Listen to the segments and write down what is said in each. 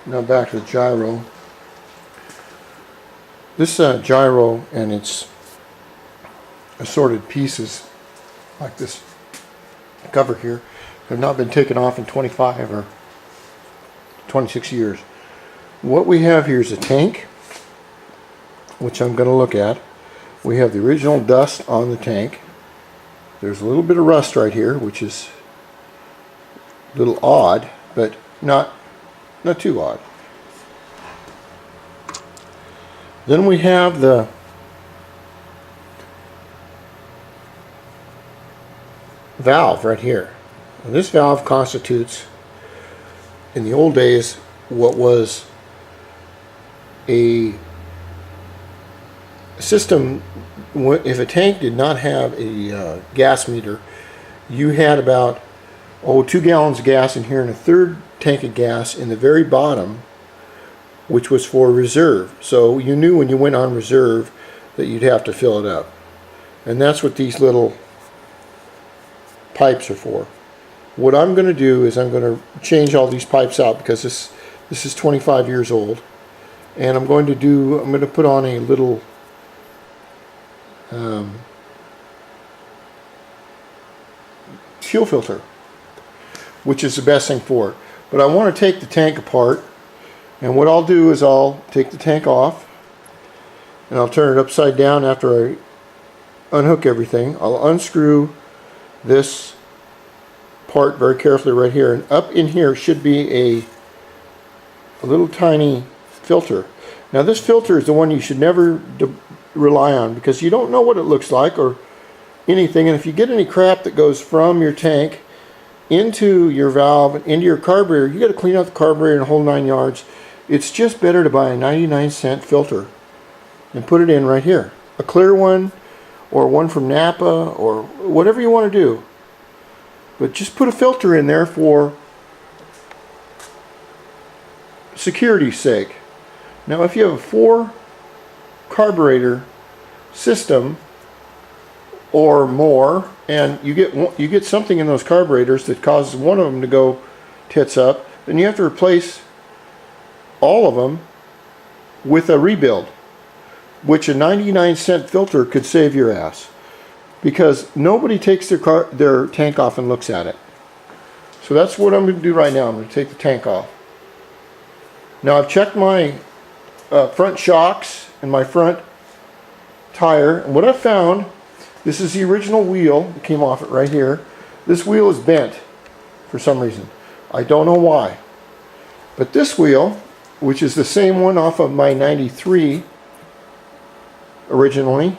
Now back to the gyro. This gyro and its assorted pieces, like this cover here, have not been taken off in 25 or 26 years. What we have here is a tank, which I'm going to look at. We have the original dust on the tank. There's a little bit of rust right here, which is a little odd, but not too odd. Then we have the valve right here. And this valve constitutes, in the old days, what was a system. If a tank did not have a gas meter, you had about 2 gallons of gas in here and a third tank of gas in the very bottom, which was for reserve. So you knew when you went on reserve that you'd have to fill it up. And that's what these little pipes are for. What I'm going to do is I'm going to change all these pipes out because this is 25 years old. And I'm going to put on a little fuel filter, which is the best thing for it. But I want to take the tank apart, and what I'll do is I'll take the tank off and I'll turn it upside down after I unhook everything. I'll unscrew this part very carefully right here, and up in here should be a little tiny filter. Now this filter is the one you should never rely on, because you don't know what it looks like or anything, and if you get any crap that goes from your tank into your valve and into your carburetor, you got to clean out the carburetor and the whole 9 yards. It's just better to buy a 99-cent filter and put it in right here. A clear one, or one from Napa, or whatever you want to do. But just put a filter in there for security's sake. Now if you have a 4 carburetor system or more, and you get something in those carburetors that causes one of them to go tits up, then you have to replace all of them with a rebuild, which a 99-cent filter could save your ass, because nobody takes their tank off and looks at it. So that's what I'm going to do right now. I'm going to take the tank off. Now I've checked my front shocks and my front tire, and what I found, this is the original wheel that came off it right here. This wheel is bent for some reason. I don't know why. But this wheel, which is the same one off of my 93 originally,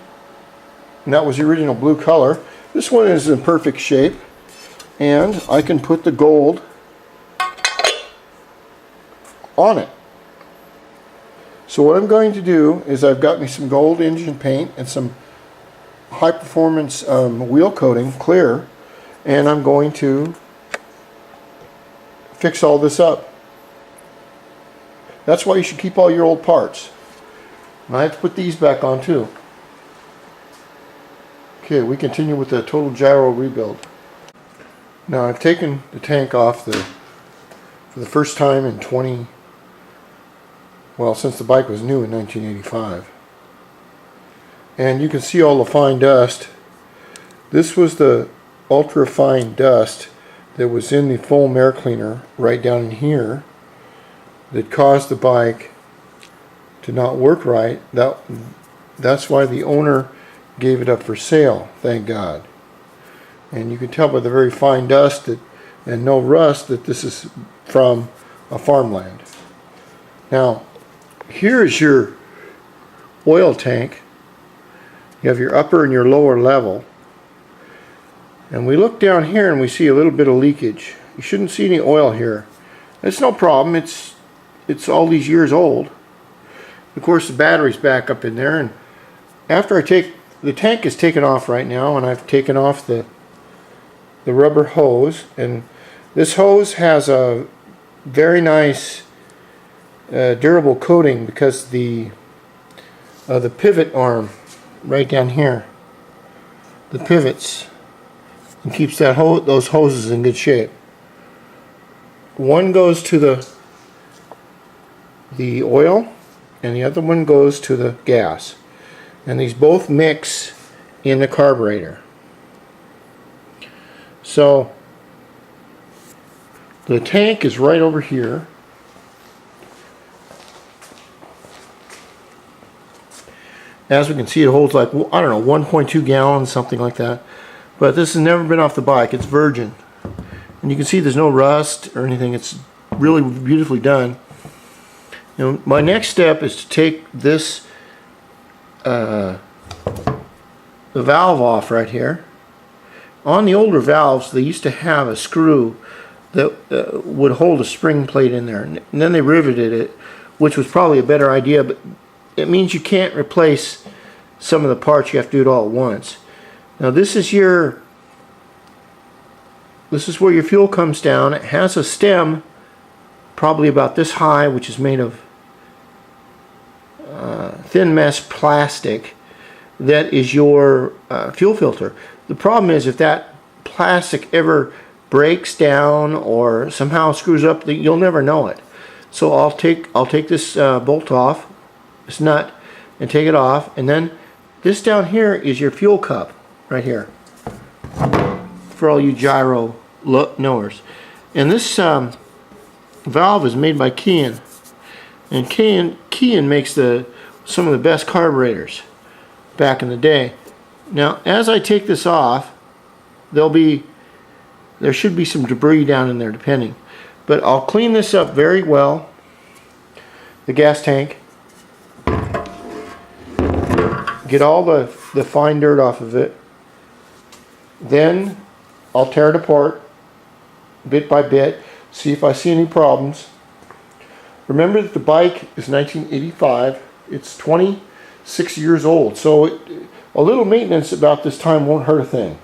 and that was the original blue color, this one is in perfect shape, and I can put the gold on it. So what I'm going to do is I've got me some gold engine paint and some high performance wheel coating, clear, and I'm going to fix all this up. That's why you should keep all your old parts. And I have to put these back on too. Okay, we continue with the total gyro rebuild. Now I've taken the tank off for the first time in since the bike was new in 1985. And you can see all the fine dust. This was the ultra fine dust that was in the foam air cleaner right down in here that caused the bike to not work right. That's why the owner gave it up for sale, thank God. And you can tell by the very fine dust and no rust that this is from a farmland. Now here is your oil tank. You have your upper and your lower level, and we look down here and we see a little bit of leakage. You shouldn't see any oil here. It's no problem. It's all these years old. Of course the battery's back up in there, and after the tank is taken off right now, and I've taken off the rubber hose, and this hose has a very nice durable coating because the pivot arm right down here, the pivots, and keeps those hoses in good shape. One goes to the the oil and the other one goes to the gas. And these both mix in the carburetor. So the tank is right over here. As we can see, it holds like, I don't know, 1.2 gallons, something like that. But this has never been off the bike. It's virgin. And you can see there's no rust or anything. It's really beautifully done. You know, my next step is to take this the valve off right here. On the older valves, they used to have a screw that would hold a spring plate in there. And then they riveted it, which was probably a better idea, but it means you can't replace some of the parts. You have to do it all at once. Now this is where your fuel comes down. It has a stem probably about this high, which is made of thin mesh plastic. That is your fuel filter. The problem is if that plastic ever breaks down or somehow screws up, you'll never know it. So I'll take this bolt off, this nut, and take it off, and then this down here is your fuel cup right here for all you gyro knowers. And this valve is made by Kian, and Kian makes some of the best carburetors back in the day. Now as I take this off, there should be some debris down in there depending, but I'll clean this up very well, the gas tank, get all the fine dirt off of it, then I'll tear it apart bit by bit, see if I see any problems. Remember that the bike is 1985, it's 26 years old, so a little maintenance about this time won't hurt a thing.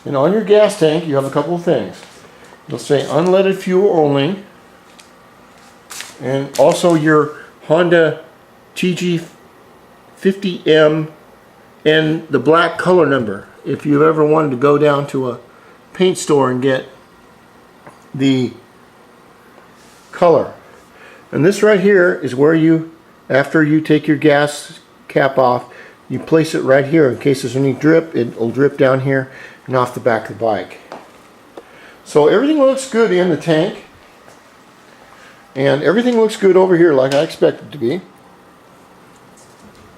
And on your gas tank you have a couple of things. It'll say unleaded fuel only, and also your Honda TG50M and the black color number if you've ever wanted to go down to a paint store and get the color. And this right here is where after you take your gas cap off, you place it right here in case there's any drip. It'll drip down here and off the back of the bike. So everything looks good in the tank, and everything looks good over here like I expect it to be.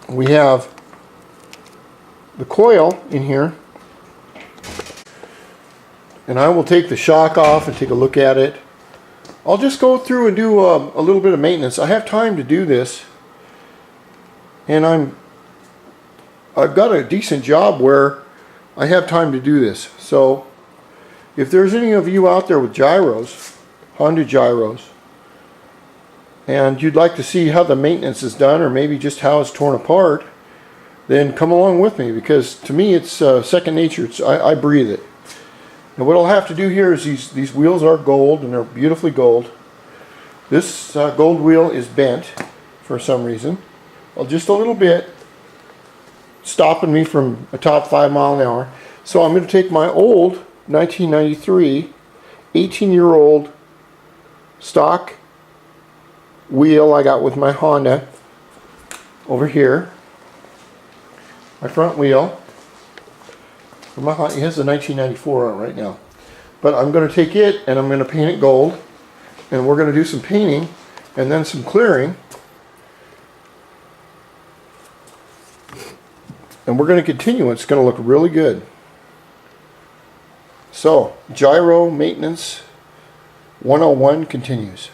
We have the coil in here, and I will take the shock off and take a look at it. I'll just go through and do a little bit of maintenance. I have time to do this, and I've got a decent job where I have time to do this. So if there's any of you out there with gyros, Honda gyros, and you'd like to see how the maintenance is done, or maybe just how it's torn apart, then come along with me, because to me it's second nature. I breathe it. And what I'll have to do here is these wheels are gold, and they're beautifully gold. This gold wheel is bent for some reason. Well, just a little bit, stopping me from a top 5 mile an hour. So I'm going to take my old 1993 18-year-old stock wheel I got with my Honda over here, my front wheel. My Honda, it has a 1994 on it right now, but I'm going to take it and I'm going to paint it gold, and we're going to do some painting and then some clearing, and we're going to continue. It's going to look really good. So gyro maintenance 101 continues.